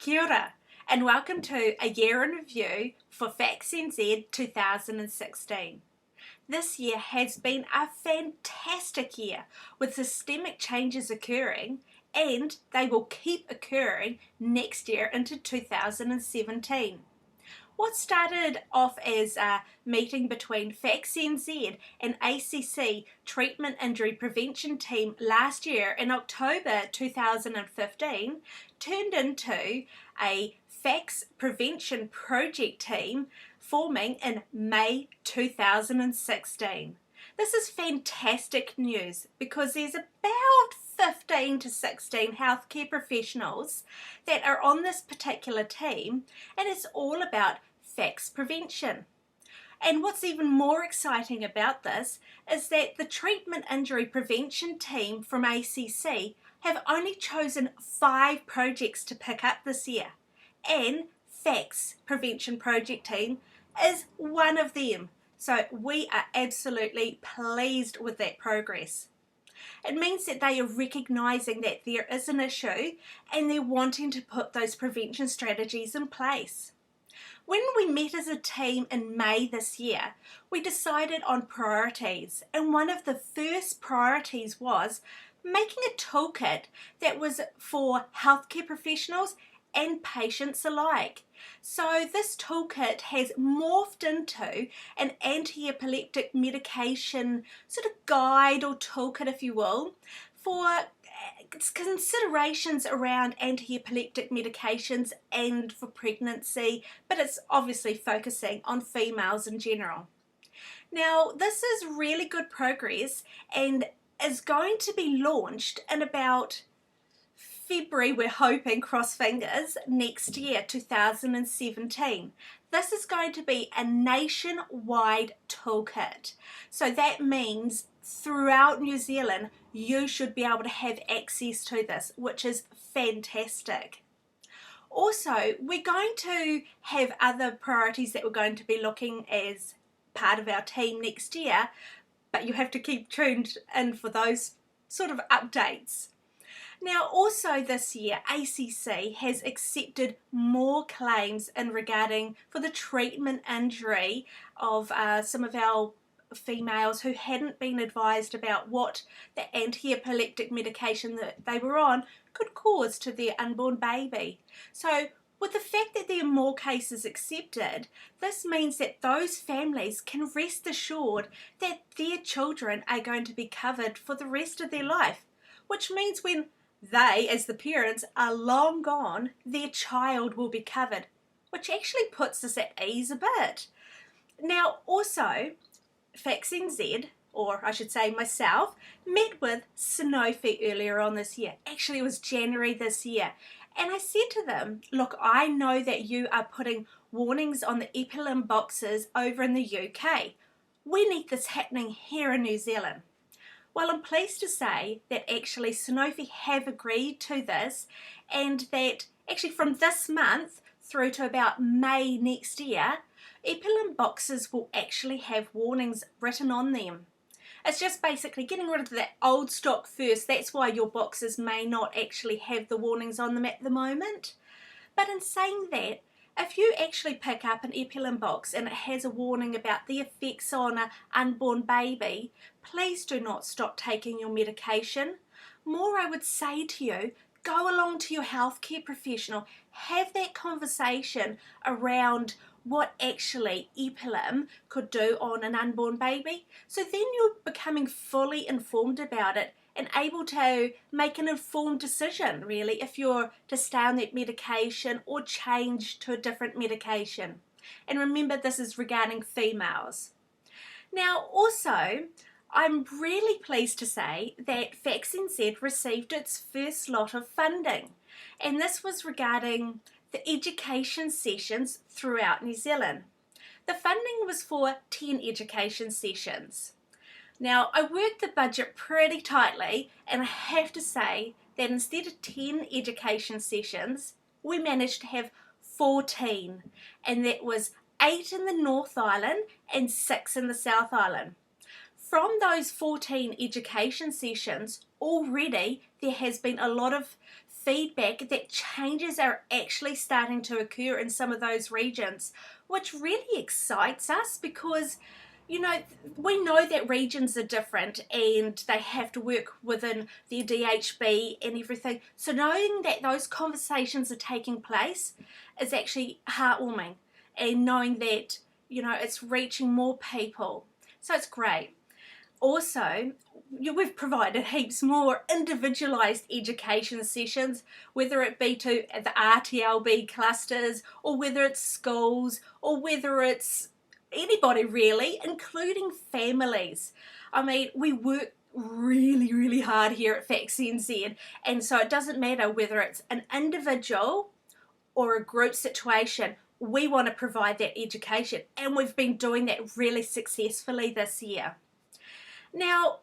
Kia ora, and welcome to a year in review for FACS NZ 2016. This year has been a fantastic year with systemic changes occurring, and they will keep occurring next year into 2017. What started off as a meeting between FACS NZ and ACC Treatment Injury Prevention Team last year in October 2015 turned into a FACS Prevention Project Team forming in May 2016. This is fantastic news because there's about 15 to 16 healthcare professionals that are on this particular team, and it's all about FACS prevention. And what's even more exciting about this is that the Treatment Injury Prevention Team from ACC have only chosen 5 projects to pick up this year, and FACS Prevention Project Team is one of them. So we are absolutely pleased with that progress. It means that they are recognising that there is an issue and they're wanting to put those prevention strategies in place. When we met as a team in May this year, we decided on priorities, and one of the first priorities was making a toolkit that was for healthcare professionals and patients alike. So this toolkit has morphed into an anti-epileptic medication sort of guide or toolkit, if you will, for considerations around anti-epileptic medications and for pregnancy, but it's obviously focusing on females in general. Now, this is really good progress and is going to be launched in about February, we're hoping, cross fingers, next year, 2017. This is going to be a nationwide toolkit. So that means throughout New Zealand, you should be able to have access to this, which is fantastic. Also, we're going to have other priorities that we're going to be looking as part of our team next year, but you have to keep tuned in for those sort of updates. Now, also this year, ACC has accepted more claims regarding for the treatment injury of some of our females who hadn't been advised about what the anti-epileptic medication that they were on could cause to their unborn baby. So with the fact that there are more cases accepted, this means that those families can rest assured that their children are going to be covered for the rest of their life, which means when they, as the parents, are long gone, their child will be covered, which actually puts us at ease a bit. Now, also, FACS NZ, or I should say myself, met with Sanofi earlier on this year. Actually, it was January this year. And I said to them, look, I know that you are putting warnings on the EpiLim boxes over in the UK. We need this happening here in New Zealand. Well, I'm pleased to say that actually Sanofi have agreed to this, and that actually from this month through to about May next year, EpiLim boxes will actually have warnings written on them. It's just basically getting rid of that old stock first. That's why your boxes may not actually have the warnings on them at the moment. But in saying that, if you actually pick up an EpiLim box and it has a warning about the effects on an unborn baby, please do not stop taking your medication. More, I would say to you, go along to your healthcare professional, have that conversation around what actually EpiLim could do on an unborn baby. So then you're becoming fully informed about it and able to make an informed decision, really, if you're to stay on that medication or change to a different medication. And remember, this is regarding females. Now, also, I'm really pleased to say that FACS NZ received its first lot of funding, and this was regarding the education sessions throughout New Zealand. The funding was for 10 education sessions. Now, I worked the budget pretty tightly, and I have to say that instead of 10 education sessions, we managed to have 14, and that was 8 in the North Island and 6 in the South Island. From those 14 education sessions, already there has been a lot of feedback that changes are actually starting to occur in some of those regions, which really excites us because, you know, we know that regions are different and they have to work within their DHB and everything. So knowing that those conversations are taking place is actually heartwarming, and knowing that, you know, it's reaching more people. So it's great. Also, we've provided heaps more individualised education sessions, whether it be to the RTLB clusters, or whether it's schools, or whether it's anybody really, including families. I mean, we work really hard here at FACS NZ, and so it doesn't matter whether it's an individual or a group situation. We want to provide that education, and we've been doing that really successfully this year. Now,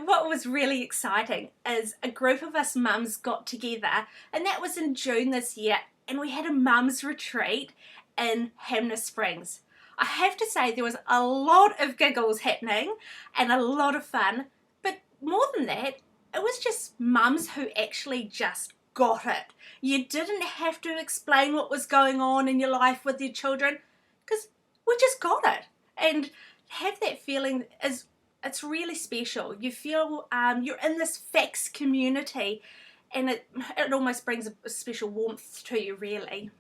what was really exciting is a group of us mums got together, and that was in June this year, and we had a mums retreat in Hanmer Springs. I have to say there was a lot of giggles happening and a lot of fun, but more than that, it was just mums who actually just got it. You didn't have to explain what was going on in your life with your children, because we just got it. And have that feeling is, it's really special. You feel you're in this FACS community, and it almost brings a special warmth to you, really.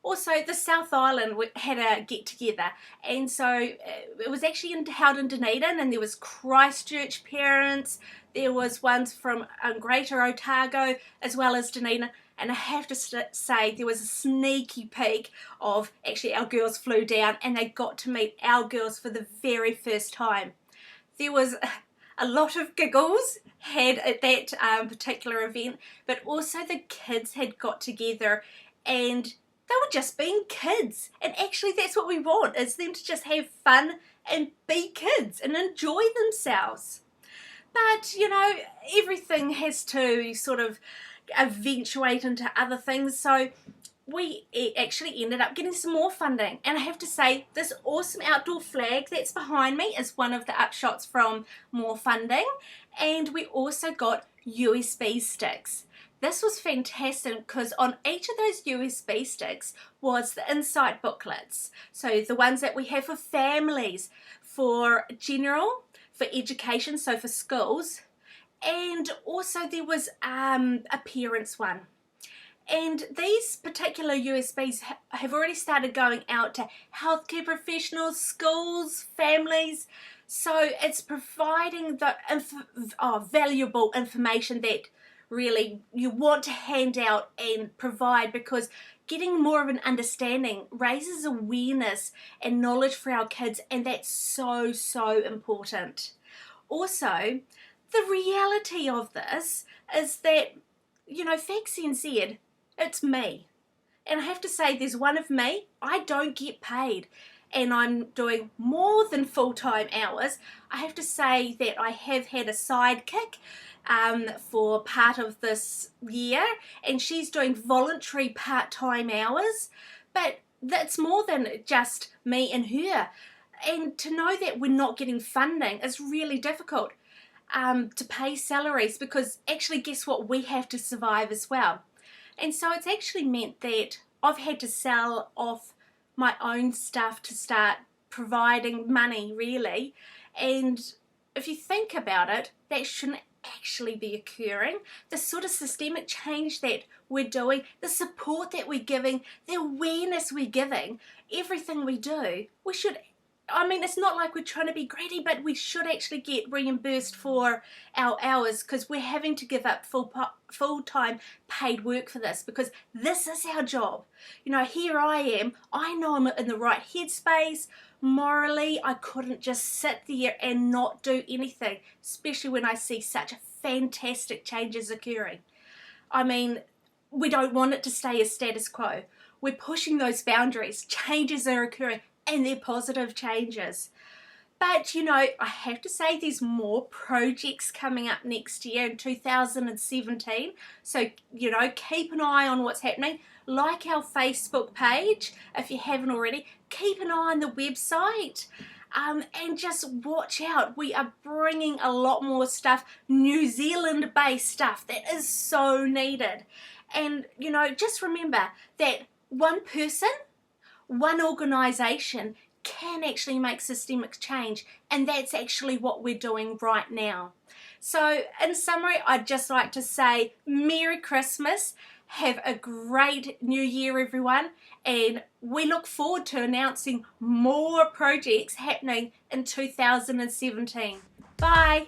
Also, the South Island had a get-together, and so it was actually held in Dunedin, and there was Christchurch parents, there was ones from Greater Otago, as well as Dunedin, and I have to say there was a sneaky peek of actually our girls flew down, and they got to meet our girls for the very first time. There was a lot of giggles had at that particular event, but also the kids had got together, and they were just being kids. And actually that's what we want, is them to just have fun and be kids and enjoy themselves. But, you know, everything has to sort of eventuate into other things, so we actually ended up getting some more funding. And I have to say, this awesome outdoor flag that's behind me is one of the upshots from more funding. And we also got USB sticks. This was fantastic because on each of those USB sticks was the insight booklets. So the ones that we have for families, for general, for education, so for schools, and also there was a parents one. And these particular USBs have already started going out to healthcare professionals, schools, families. So it's providing the valuable information that really you want to hand out and provide, because getting more of an understanding raises awareness and knowledge for our kids, and that's so important. Also, the reality of this is that, you know, FACS NZ, it's me. And I have to say, there's one of me, I don't get paid, and I'm doing more than full-time hours. I have to say that I have had a sidekick for part of this year, and she's doing voluntary part-time hours, but that's more than just me and her. And to know that we're not getting funding is really difficult to pay salaries, because actually guess what, we have to survive as well. And so it's actually meant that I've had to sell off my own stuff to start providing money, really. And if you think about it, that shouldn't actually be occurring. The sort of systemic change that we're doing, the support that we're giving, the awareness we're giving, everything we do, we should, I mean, it's not like we're trying to be greedy, but we should actually get reimbursed for our hours, because we're having to give up full-time paid work for this, because this is our job. You know, here I am, I know I'm in the right headspace. Morally, I couldn't just sit there and not do anything, especially when I see such fantastic changes occurring. I mean, we don't want it to stay as status quo. We're pushing those boundaries. Changes are occurring, and they're positive changes. But, you know, I have to say there's more projects coming up next year in 2017. So, you know, keep an eye on what's happening. Like our Facebook page, if you haven't already. Keep an eye on the website. and just watch out. We are bringing a lot more stuff, New Zealand based stuff that is so needed. And you know, just remember that one person, one organisation can actually make systemic change, and that's actually what we're doing right now. So in summary, I'd just like to say Merry Christmas, have a great new year everyone, and we look forward to announcing more projects happening in 2017. Bye!